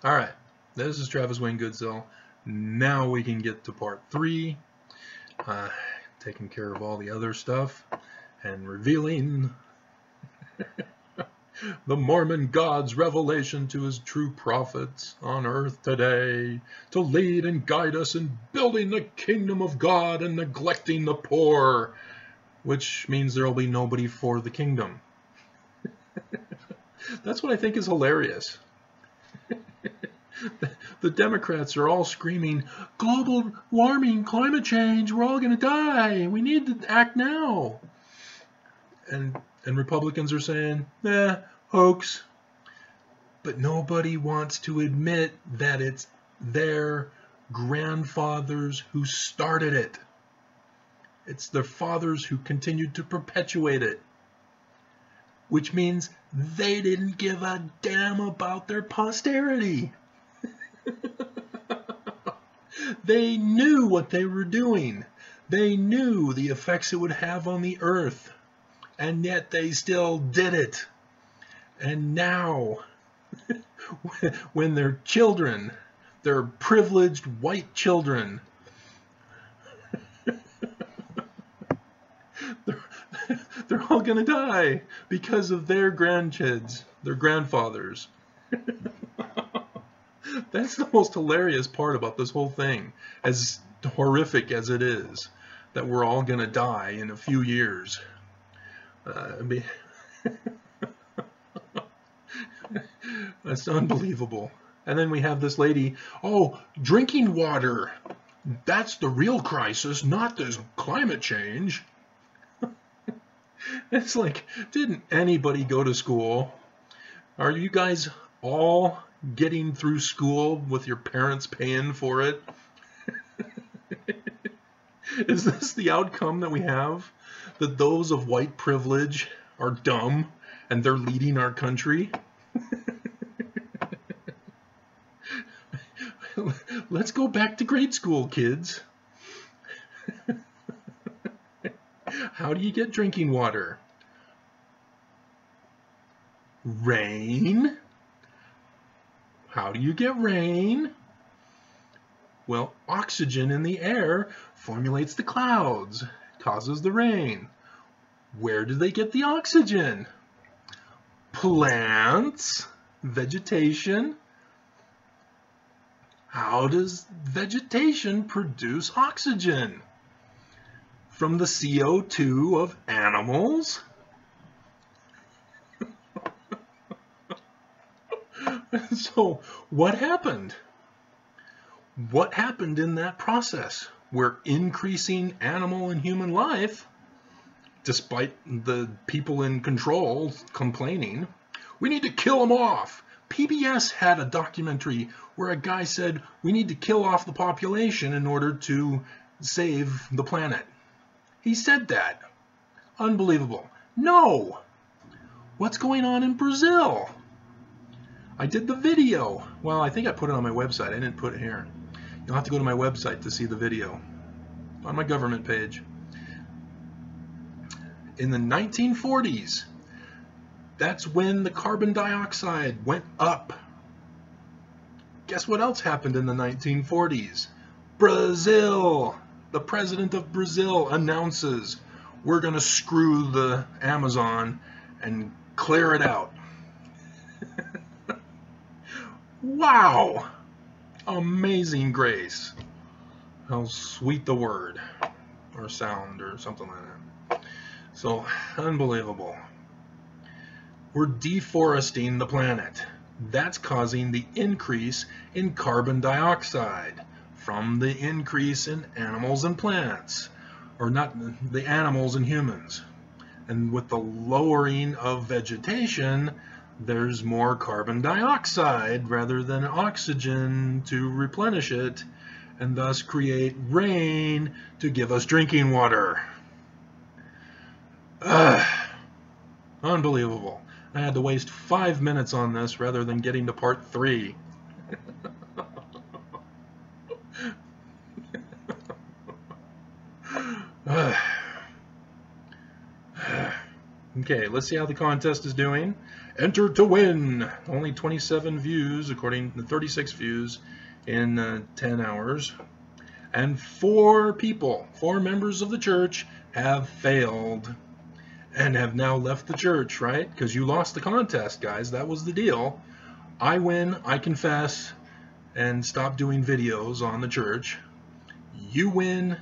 Alright, this is Travis Wayne Goodsell. Now we can get to part 3, taking care of all the other stuff, and revealing the Mormon God's revelation to his true prophets on earth today, to lead and guide us in building the kingdom of God and neglecting the poor, which means there will be nobody for the kingdom. That's what I think is hilarious. The Democrats are all screaming, global warming, climate change, we're all going to die. We need to act now. And Republicans are saying, hoax. But nobody wants to admit that it's their grandfathers who started it. It's their fathers who continued to perpetuate it. Which means they didn't give a damn about their posterity. They knew what they were doing. They knew the effects it would have on the earth. And yet they still did it. And now, when their children, their privileged white children, they're all going to die because of their grandkids, their grandfathers. That's the most hilarious part about this whole thing, as horrific as it is, that we're all going to die in a few years. That's unbelievable. And then we have this lady, oh, drinking water. That's the real crisis, not this climate change. It's like, didn't anybody go to school? Are you guys all getting through school with your parents paying for it? Is this the outcome that we have? That those of white privilege are dumb and they're leading our country? Let's go back to grade school, kids. How do you get drinking water? Rain? How do you get rain? Well, oxygen in the air formulates the clouds, causes the rain. Where do they get the oxygen? Plants, vegetation. How does vegetation produce oxygen? From the CO2 of animals? So, what happened? What happened in that process? We're increasing animal and human life, despite the people in control complaining. We need to kill them off. PBS had a documentary where a guy said, we need to kill off the population in order to save the planet. He said that. Unbelievable. No! What's going on in Brazil? I did the video. Well, I think I put it on my website. I didn't put it here. You'll have to go to my website to see the video. On my government page. In the 1940s, that's when the carbon dioxide went up. Guess what else happened in the 1940s? Brazil! The president of Brazil announces, we're going to screw the Amazon and clear it out. Wow! Amazing grace. How sweet the word, or sound, or something like that. So, unbelievable. We're deforesting the planet. That's causing the increase in carbon dioxide from the increase in animals and plants, or not the animals and humans. And with the lowering of vegetation, there's more carbon dioxide rather than oxygen to replenish it, and thus create rain to give us drinking water. Unbelievable. I had to waste 5 minutes on this rather than getting to part 3. Okay, let's see how the contest is doing. Enter to win. Only 27 views, according to 36 views in 10 hours. And 4 people, 4 members of the church have failed and have now left the church, right? Because you lost the contest, guys. That was the deal. I win, I confess, and stop doing videos on the church. You win,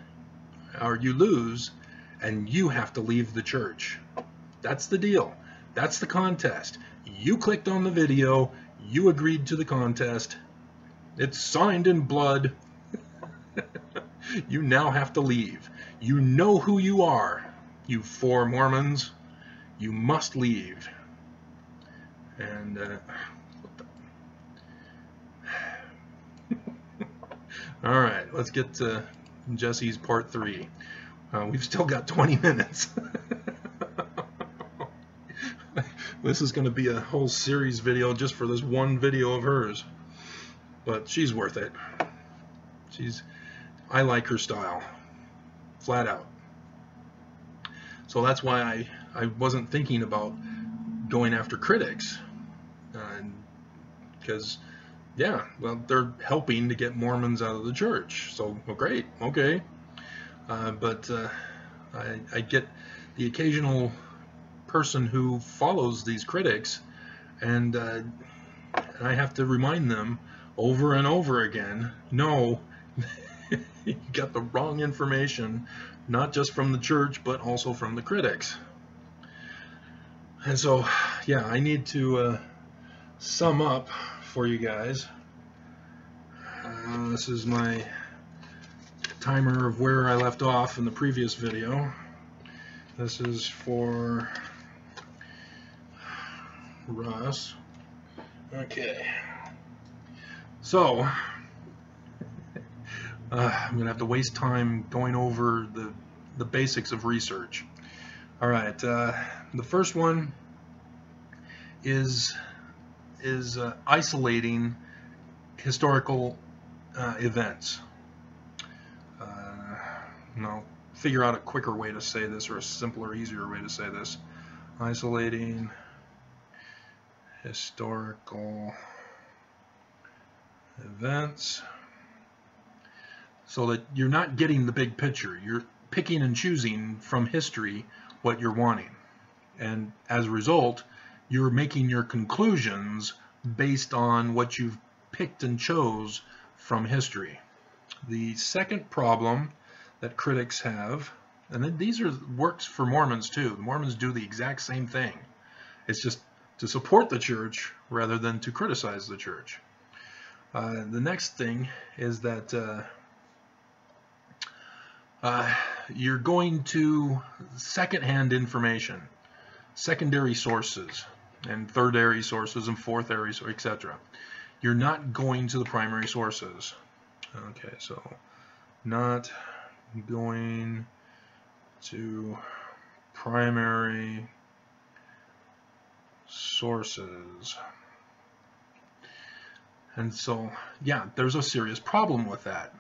or you lose, and you have to leave the church. That's the deal. That's the contest. You clicked on the video. You agreed to the contest. It's signed in blood. You now have to leave. You know who you are, you 4 Mormons. You must leave. And all right, let's get to Jessie's part 3. We've still got 20 minutes. This is going to be a whole series video just for this one video of hers. But she's worth it. I like her style. Flat out. So that's why I wasn't thinking about going after critics. Because, yeah, well, they're helping to get Mormons out of the church. So, well, great, okay. But I get the occasional person who follows these critics, and I have to remind them over and over again, no, you got the wrong information, not just from the church, but also from the critics. And so, yeah, I need to sum up for you guys. This is my timer of where I left off in the previous video. This is for Russ. Okay. So, I'm going to have to waste time going over the basics of research. All right. The first one is isolating historical events. I'll figure out a quicker way to say this, or a simpler, easier way to say this. Isolating historical events so that you're not getting the big picture. You're picking and choosing from history what you're wanting. And as a result, you're making your conclusions based on what you've picked and chose from history. The second problem that critics have, and then these works for Mormons too. The Mormons do the exact same thing. It's just to support the church rather than to criticize the church. The next thing is that you're going to secondhand information, secondary sources, and third-ary sources, and fourth-ary, etc. You're not going to the primary sources. Okay, so not going to primary sources. And so, yeah, there's a serious problem with that.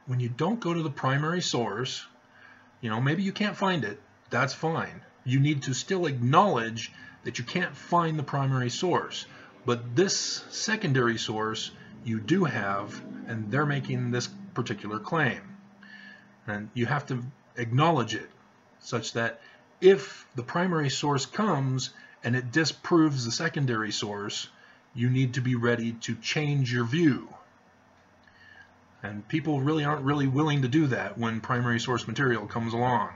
When you don't go to the primary source, you know, maybe you can't find it. That's fine. You need to still acknowledge that you can't find the primary source. But this secondary source you do have, and they're making this particular claim. And you have to acknowledge it, such that if the primary source comes and it disproves the secondary source, you need to be ready to change your view. And people really aren't really willing to do that when primary source material comes along.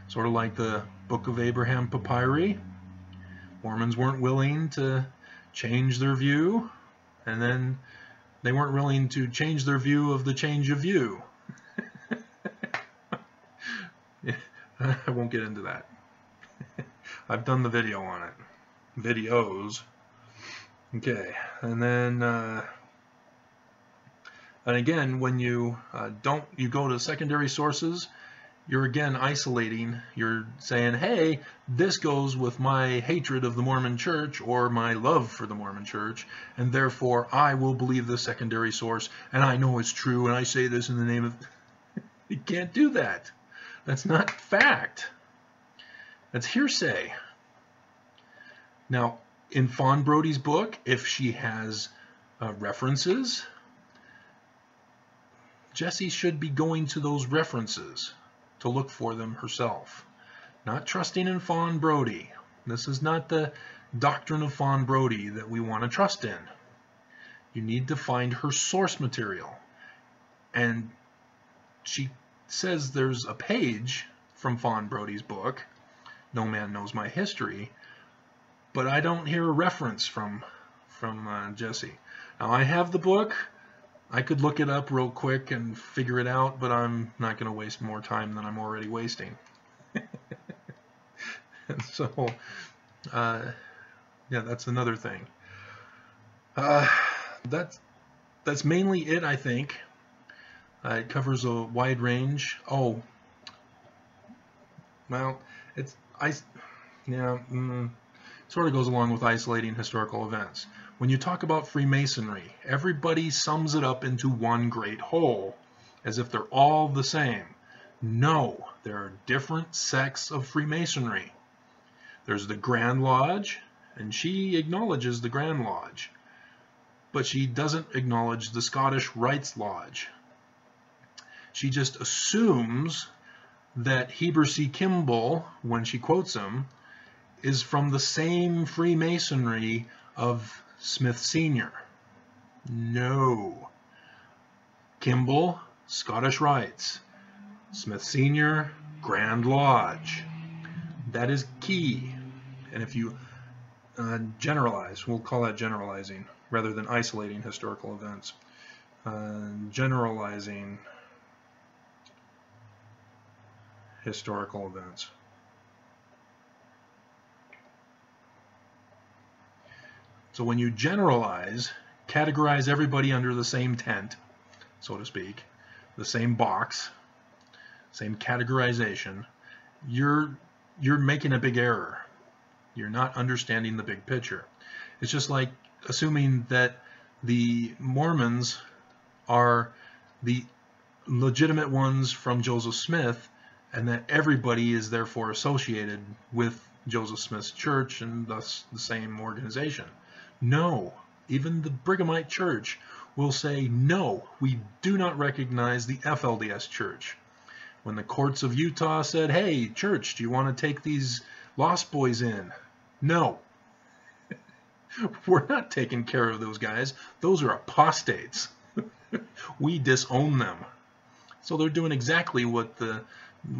Sort of like the Book of Abraham papyri. Mormons weren't willing to change their view, and then they weren't willing to change their view of the change of view. I won't get into that. I've done the video on it. Videos. Okay, and then and again, when you you go to secondary sources, you're again isolating. You're saying, hey, this goes with my hatred of the Mormon Church or my love for the Mormon Church, and therefore I will believe the secondary source, and I know it's true, and I say this in the name of... You can't do that. That's not fact. That's hearsay. Now, in Fawn Brody's book, if she has references, Jessie should be going to those references to look for them herself. Not trusting in Fawn Brody. This is not the doctrine of Fawn Brody that we want to trust in. You need to find her source material. And she says there's a page from Fawn Brody's book, No Man Knows My History, but I don't hear a reference from Jessie. Now, I have the book. I could look it up real quick and figure it out, but I'm not going to waste more time than I'm already wasting. And so, yeah, that's another thing. That's mainly it, I think. It covers a wide range. Oh, well, sort of goes along with isolating historical events. When you talk about Freemasonry, everybody sums it up into one great whole, as if they're all the same. No, there are different sects of Freemasonry. There's the Grand Lodge, and she acknowledges the Grand Lodge, but she doesn't acknowledge the Scottish Rites Lodge. She just assumes that Heber C. Kimball, when she quotes him, is from the same Freemasonry of Smith Sr. No. Kimball, Scottish Rites. Smith Sr., Grand Lodge. That is key. And if you generalize, we'll call that generalizing rather than isolating historical events. Generalizing historical events. So when you generalize, categorize everybody under the same tent, so to speak, the same box, same categorization, you're making a big error. You're not understanding the big picture. It's just like assuming that the Mormons are the legitimate ones from Joseph Smith and that everybody is therefore associated with Joseph Smith's church and thus the same organization. No, even the Brighamite Church will say, no, we do not recognize the FLDS Church. When the courts of Utah said, hey, church, do you want to take these lost boys in? No. We're not taking care of those guys. Those are apostates. We disown them. So they're doing exactly what the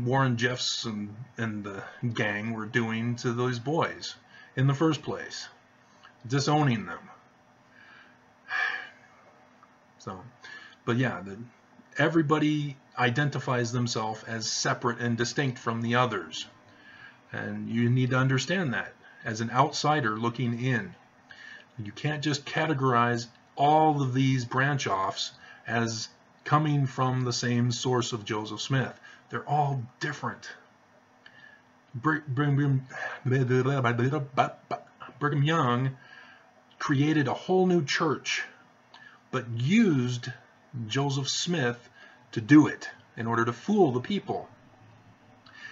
Warren Jeffs and the gang were doing to those boys in the first place. Disowning them. So, but yeah, everybody identifies themselves as separate and distinct from the others. And you need to understand that as an outsider looking in. You can't just categorize all of these branch-offs as coming from the same source of Joseph Smith. They're all different. Brigham Young created a whole new church, but used Joseph Smith to do it in order to fool the people.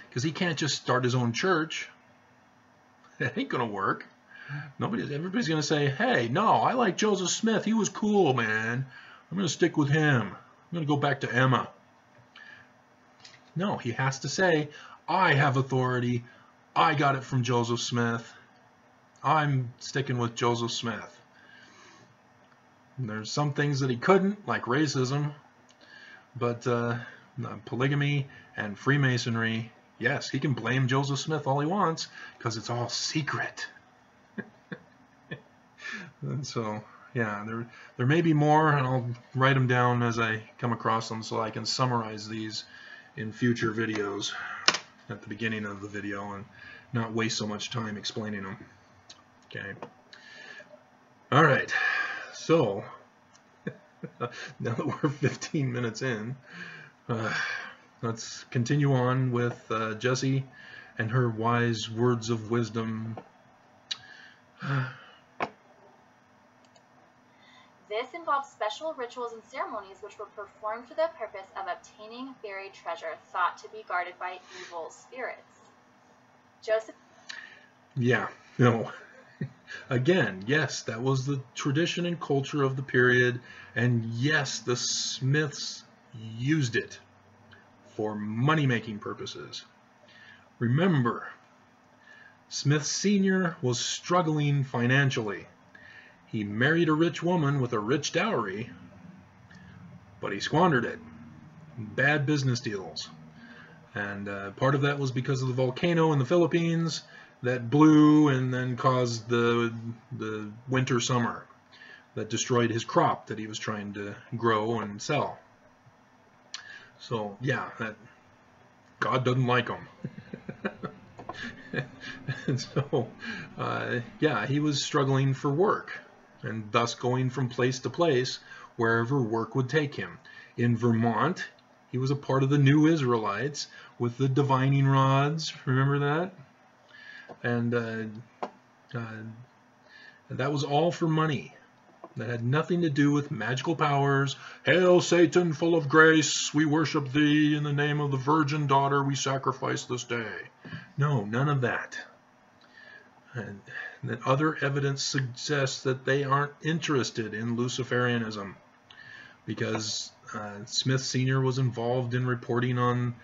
Because he can't just start his own church. That ain't going to work. Everybody's going to say, hey, no, I like Joseph Smith. He was cool, man. I'm going to stick with him. I'm going to go back to Emma. No, he has to say, I have authority. I got it from Joseph Smith. I'm sticking with Joseph Smith. And there's some things that he couldn't, like racism, but polygamy and Freemasonry, yes, he can blame Joseph Smith all he wants because it's all secret. And so, yeah, there may be more, and I'll write them down as I come across them so I can summarize these in future videos at the beginning of the video and not waste so much time explaining them. Okay. All right. So, now that we're 15 minutes in, let's continue on with Jessie and her wise words of wisdom. This involves special rituals and ceremonies which were performed for the purpose of obtaining buried treasure thought to be guarded by evil spirits. Joseph? Yeah, no. Again, yes, that was the tradition and culture of the period, and yes, the Smiths used it for money-making purposes. Remember, Smith Sr. was struggling financially. He married a rich woman with a rich dowry, but he squandered it. Bad business deals. And part of that was because of the volcano in the Philippines that blew and then caused the winter summer that destroyed his crop that he was trying to grow and sell. So yeah, that God doesn't like him. And so yeah, he was struggling for work and thus going from place to place wherever work would take him. In Vermont, he was a part of the New Israelites with the divining rods. Remember that? And that was all for money. That had nothing to do with magical powers. Hail Satan, full of grace, we worship thee. In the name of the virgin daughter we sacrifice this day. No, none of that. And that other evidence suggests that they aren't interested in Luciferianism, because Smith Sr. was involved in reporting on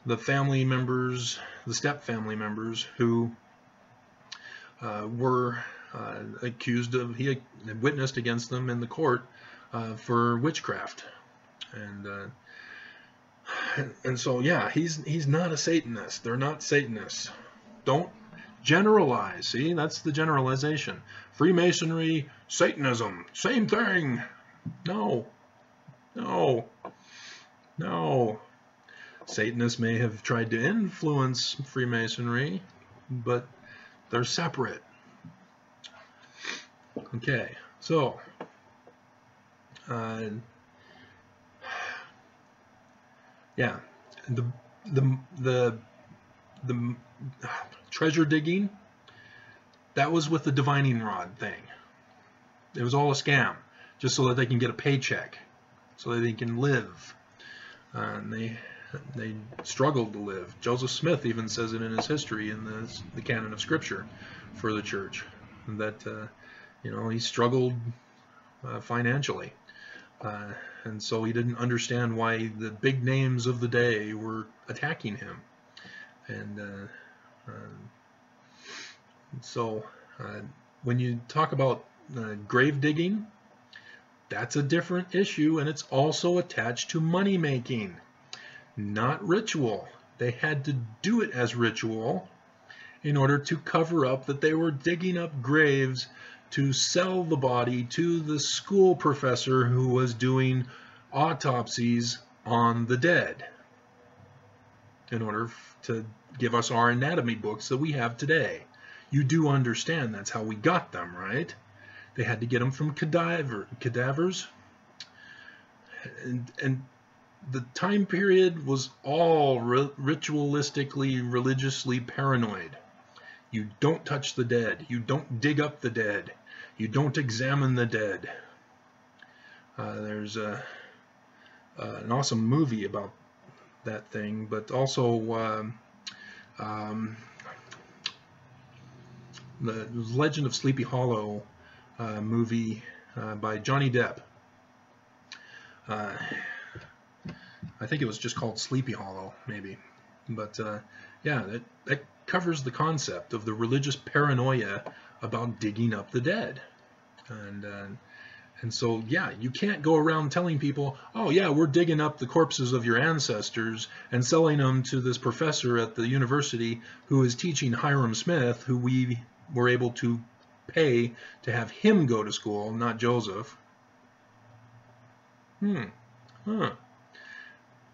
the family members, the step-family members, who were accused of, he had witnessed against them in the court for witchcraft. And so, yeah, he's not a Satanist. They're not Satanists. Don't generalize. See, that's the generalization. Freemasonry, Satanism, same thing. No. No. No. Satanists may have tried to influence Freemasonry, but they're separate. Okay, so yeah, the treasure digging, that was with the divining rod thing. It was all a scam, just so that they can get a paycheck, so that they can live. And they struggled to live. Joseph Smith even says it in his history in the canon of Scripture for the church, that you know, he struggled financially, and so he didn't understand why the big names of the day were attacking him. And so when you talk about grave digging, that's a different issue, and it's also attached to money making, not ritual. They had to do it as ritual in order to cover up that they were digging up graves to sell the body to the school professor who was doing autopsies on the dead, in order to give us our anatomy books that we have today. You do understand that's how we got them, right? They had to get them from cadavers. And the time period was all ritualistically, religiously paranoid. You don't touch the dead. You don't dig up the dead. You don't examine the dead. There's an awesome movie about that thing, but also the Legend of Sleepy Hollow movie by Johnny Depp. I think it was just called Sleepy Hollow, maybe. But yeah, that covers the concept of the religious paranoia about digging up the dead. And so, yeah, you can't go around telling people, oh yeah, we're digging up the corpses of your ancestors and selling them to this professor at the university who is teaching Hiram Smith, who we were able to pay to have him go to school, not Joseph. Yeah,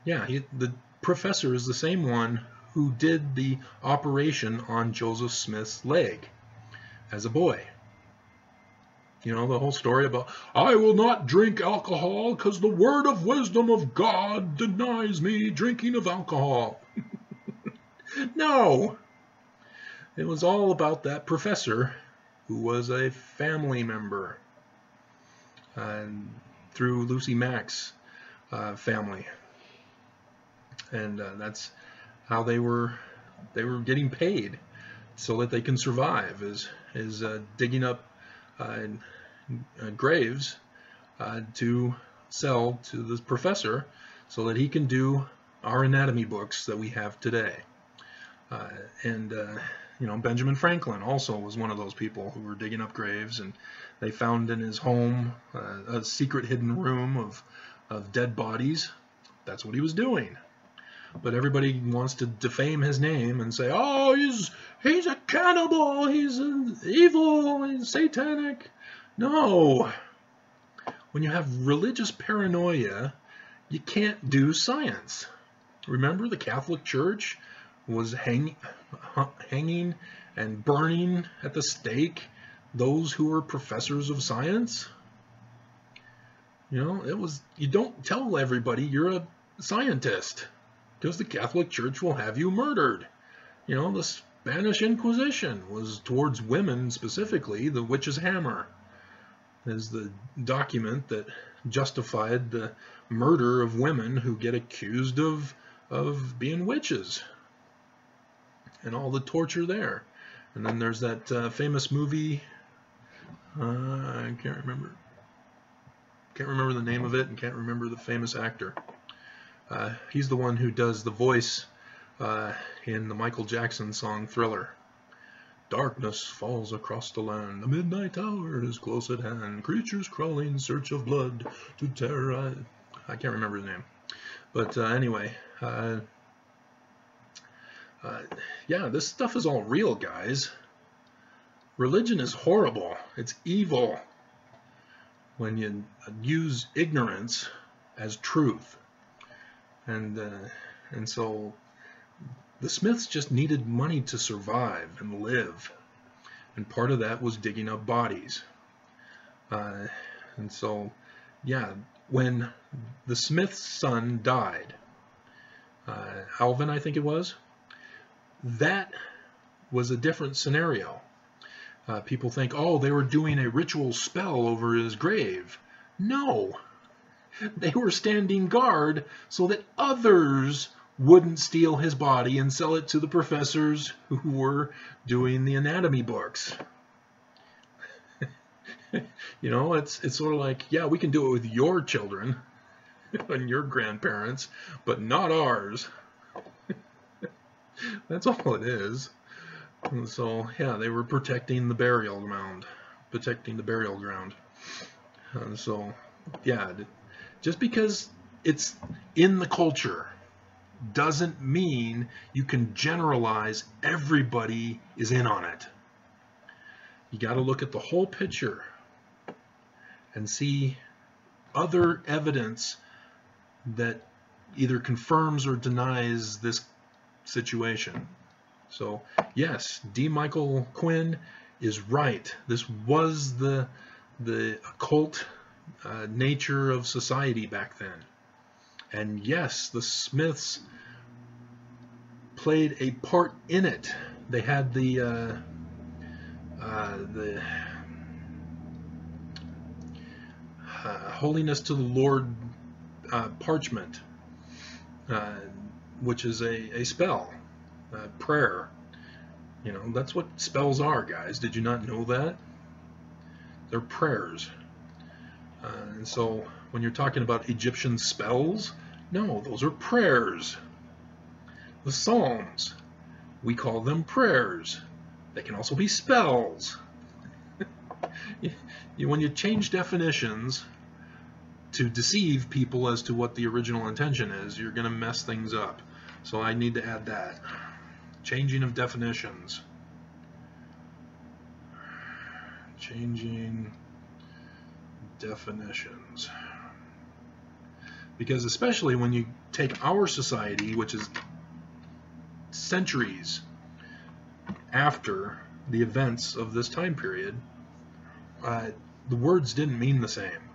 the professor is the same one who did the operation on Joseph Smith's leg as a boy. You know, the whole story about, I will not drink alcohol because the word of wisdom of God denies me drinking of alcohol. No! It was all about that professor who was a family member through Lucy Mack's family. And that's how they were getting paid so that they can survive, is digging up graves to sell to the professor so that he can do our anatomy books that we have today. You know, Benjamin Franklin also was one of those people who were digging up graves, and they found in his home a secret hidden room of dead bodies. That's what he was doing. But everybody wants to defame his name and say, oh, he's a cannibal, he's evil, he's satanic. No. When you have religious paranoia, you can't do science. Remember, the Catholic Church was hanging and burning at the stake those who were professors of science. You know, you don't tell everybody you're a scientist, because the Catholic Church will have you murdered. You know, the Spanish Inquisition was towards women specifically. The witch's hammer is the document that justified the murder of women who get accused of being witches, and all the torture there. And then there's that famous movie, I can't remember the name of it, and can't remember the famous actor. He's the one who does the voice in the Michael Jackson song Thriller. Darkness falls across the land, the midnight hour is close at hand, creatures crawling in search of blood to terrorize. I can't remember his name. But anyway, yeah, this stuff is all real, guys. Religion is horrible. It's evil when you use ignorance as truth. And so the Smiths just needed money to survive and live. And part of that was digging up bodies. And so, yeah, when the Smith's son died, Alvin, I think it was, that was a different scenario. People think, oh, they were doing a ritual spell over his grave. No. They were standing guard so that others wouldn't steal his body and sell it to the professors who were doing the anatomy books. You know, it's sort of like, yeah, we can do it with your children and your grandparents, but not ours. That's all it is. And so, yeah, they were protecting the burial ground. And so, yeah, just because it's in the culture doesn't mean you can generalize everybody is in on it. You got to look at the whole picture and see other evidence that either confirms or denies this situation. So, yes, D. Michael Quinn is right. This was the occult nature of society back then. And yes, the Smiths played a part in it. They had the Holiness to the Lord parchment, which is a spell, prayer. You know, that's what spells are, guys. Did you not know that? They're prayers. And so when you're talking about Egyptian spells, no, those are prayers. The Psalms, we call them prayers. They can also be spells. When you change definitions to deceive people as to what the original intention is, you're going to mess things up. So I need to add that. Changing of definitions. Changing definitions. Because especially when you take our society, which is centuries after the events of this time period, the words didn't mean the same.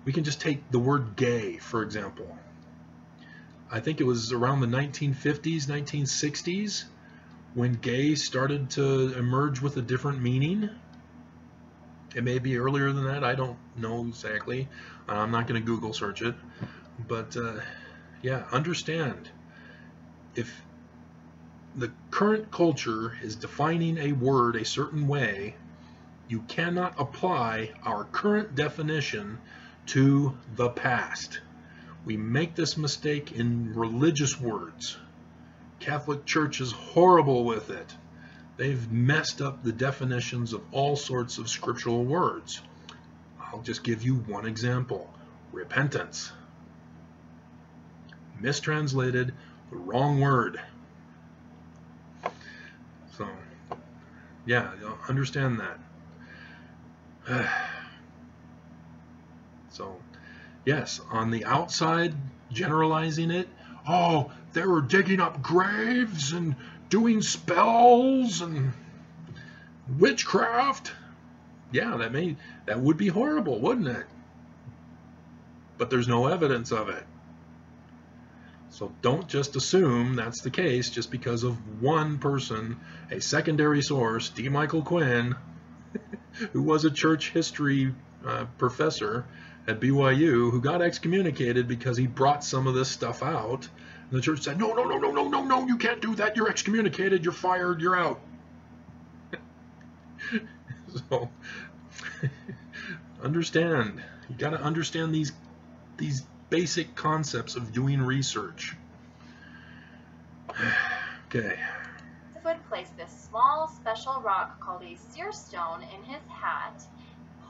We can just take the word gay, for example. I think it was around the 1950s, 1960s, when gay started to emerge with a different meaning. It may be earlier than that. I don't know exactly. I'm not going to Google search it. But, yeah, understand. If the current culture is defining a word a certain way, You cannot apply our current definition to the past. We make this mistake in religious words. Catholic Church is horrible with it. They've messed up the definitions of all sorts of scriptural words. I'll just give you one example. Repentance. Mistranslated, the wrong word. So, yeah, understand that. So, yes, on the outside, generalizing it, oh, they were digging up graves and doing spells and witchcraft. Yeah, that would be horrible, wouldn't it? But there's no evidence of it. So don't just assume that's the case just because of one person, a secondary source, D. Michael Quinn, who was a church history professor at BYU, who got excommunicated because he brought some of this stuff out. And the church said, no, you can't do that. You're excommunicated. You're fired. You're out. So, understand. You got to understand these basic concepts of doing research. Okay. Would place this small special rock called a seer stone in his hat,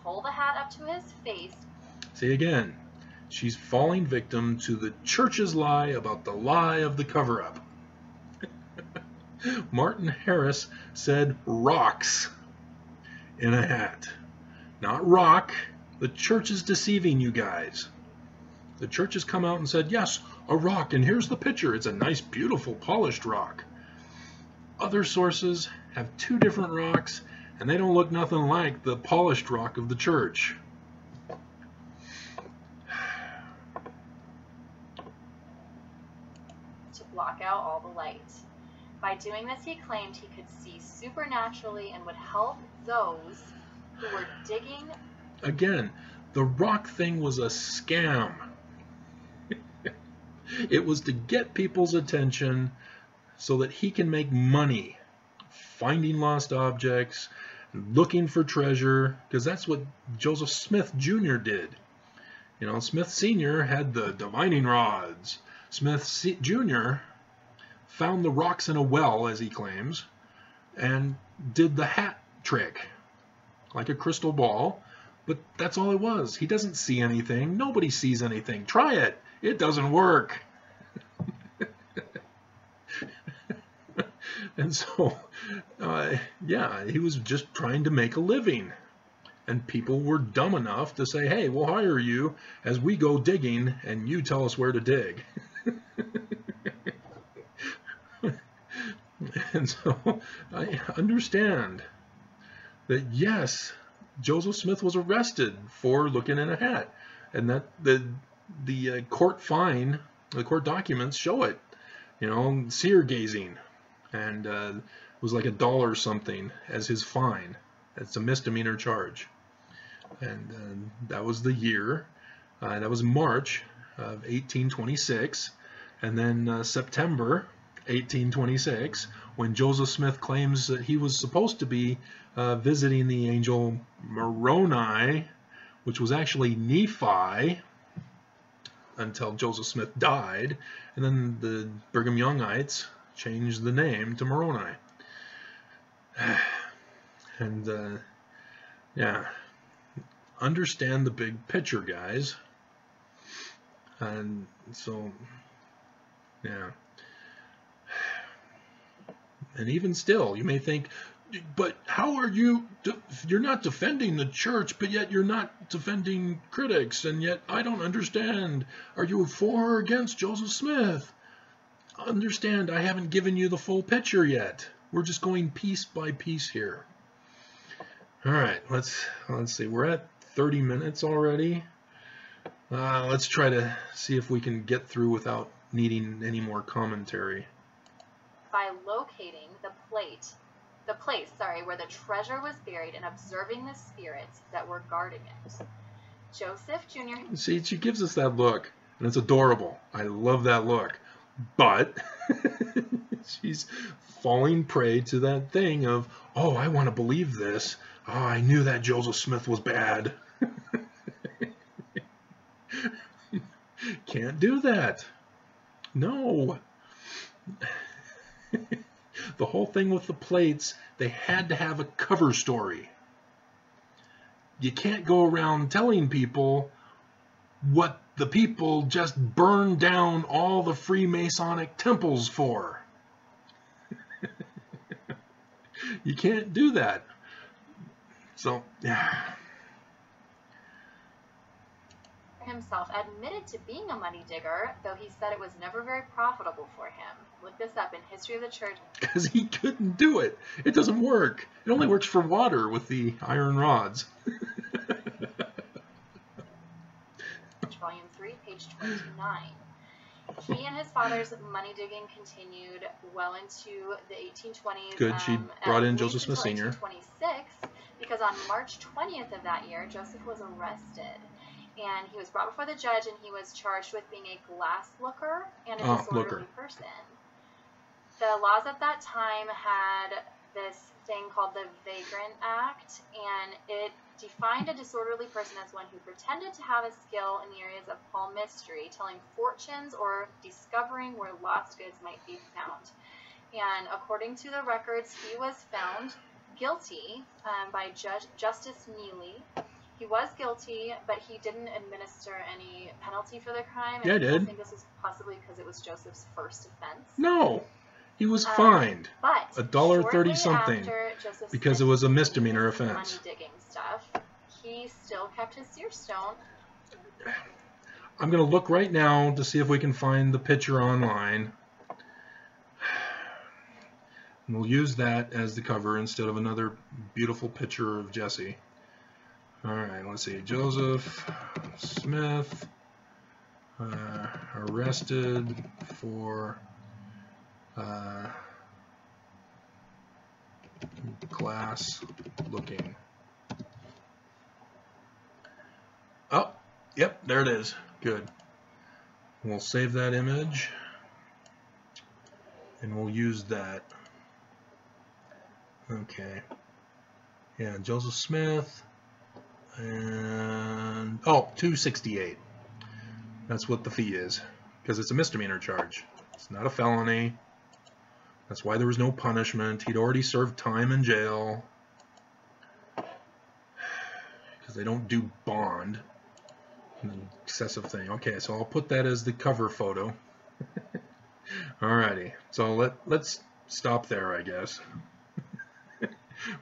pull the hat up to his face. See again, she's falling victim to the church's lie about the lie of the cover-up. Martin Harris said rocks in a hat, not rock. The church is deceiving you guys. The church has come out and said, yes, a rock, and here's the picture. It's a nice, beautiful, polished rock. Other sources have two different rocks, and they don't look nothing like the polished rock of the church. To block out all the light. By doing this, he claimed he could see supernaturally and would help those who were digging. Again, the rock thing was a scam. It was to get people's attention so that he can make money finding lost objects, looking for treasure, because that's what Joseph Smith Jr. did. You know, Smith Sr. had the divining rods. Smith Jr. found the rocks in a well, as he claims, and did the hat trick, like a crystal ball, but that's all it was. He doesn't see anything. Nobody sees anything. Try it. It doesn't work. And so, yeah, he was just trying to make a living. And people were dumb enough to say, hey, we'll hire you as we go digging, and you tell us where to dig. And so, I understand that, yes, Joseph Smith was arrested for looking in a hat. And that the court fine, the court documents show it. You know, seer gazing. And it was like $1 something as his fine. It's a misdemeanor charge. And that was the year. That was March of 1826. And then September 1826, when Joseph Smith claims that he was supposed to be visiting the angel Moroni, which was actually Nephi, until Joseph Smith died. And then the Brigham Youngites changed the name to Moroni. And, yeah, understand the big picture, guys. And so, yeah. And even still, you may think, but how are you, you're not defending the church, but yet you're not defending critics, and yet I don't understand. Are you for or against Joseph Smith? Understand, I haven't given you the full picture yet. We're just going piece by piece here. All right, let's see. We're at 30 minutes already. Let's try to see if we can get through without needing any more commentary. By locating the place where the treasure was buried and observing the spirits that were guarding it. Joseph Jr. See, she gives us that look, and it's adorable. I love that look. But she's falling prey to that thing of, oh, I want to believe this, Oh, I knew that Joseph Smith was bad. Can't do that. No. The whole thing with the plates, they had to have a cover story. You can't go around telling people what the people just burned down all the Freemasonic temples for. You can't do that. So, yeah. Himself admitted to being a money digger, though he said it was never very profitable for him. Look this up in History of the Church. Because he couldn't do it. It doesn't work. It only works for water with the iron rods. Volume 3, page 29. He and his father's money digging continued well into the 1820s. Good, she brought in Joseph Smith Sr. 1826, because on March 20th of that year, Joseph was arrested. And he was brought before the judge, and he was charged with being a glass looker and a disorderly person. The laws at that time had this thing called the Vagrant Act, and it defined a disorderly person as one who pretended to have a skill in the areas of palmistry, telling fortunes or discovering where lost goods might be found. And according to the records, he was found guilty by Justice Neely. He was guilty, but he didn't administer any penalty for the crime. Yeah, I did. I think this is possibly because it was Joseph's first offense. No, he was fined but $1.30 something because it was a misdemeanor offense. Money digging stuff, he still kept his seer stone. I'm going to look right now to see if we can find the picture online. And we'll use that as the cover instead of another beautiful picture of Jessie. Alright, let's see. Joseph Smith arrested for glass looking. Oh, yep, there it is. Good. We'll save that image and we'll use that. Okay. Yeah, Joseph Smith. And $268. That's what the fee is, because it's a misdemeanor charge. It's not a felony. That's why there was no punishment. He'd already served time in jail, because they don't do bond. An excessive thing. Okay, so I'll put that as the cover photo. Alrighty, so let's stop there, I guess.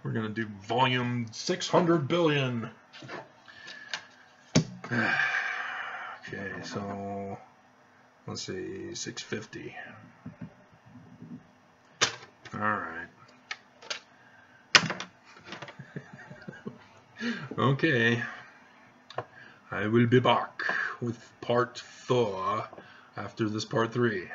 We're gonna do volume 600 billion. Okay, so let's see, 650. All right. Okay. I will be back with part 4 after this part 3.